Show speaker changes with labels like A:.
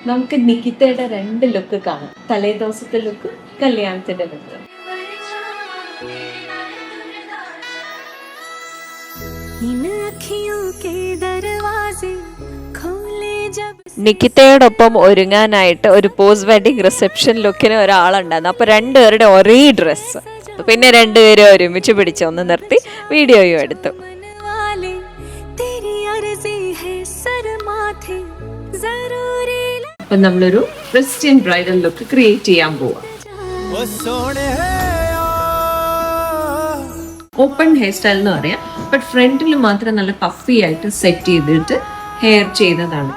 A: നമുക്ക് നികിതയുടെ 2 ലുക്ക് കാണാം. തലേദിവസത്തെ ലുക്ക്, കല്യാണത്തിന്റെ ലുക്ക്. നികിതയോടൊപ്പം ഒരുങ്ങാനായിട്ട് ഒരു പോസ്റ്റ് വെഡിങ് റിസപ്ഷൻ ലുക്കിന് ഒരാളുണ്ടായിരുന്നു. അപ്പൊ രണ്ടുപേരുടെ ഒരേ ഡ്രസ്സ്. പിന്നെ രണ്ടുപേരും ഒരുമിച്ച് പിടിച്ച് ഒന്ന് നിർത്തി വീഡിയോയും എടുത്തു. അപ്പൊ നമ്മളൊരു ക്രിസ്ത്യൻ ബ്രൈഡൽ ലുക്ക് ക്രിയേറ്റ് ചെയ്യാൻ പോവാം. ഓപ്പൺ ഹെയർ സ്റ്റൈൽ എന്ന് പറയാം. ബട്ട് ഫ്രണ്ടിൽ മാത്രം നല്ല പഫി ആയിട്ട് സെറ്റ് ചെയ്തിട്ട് ഹെയർ ചെയ്തതാണ്.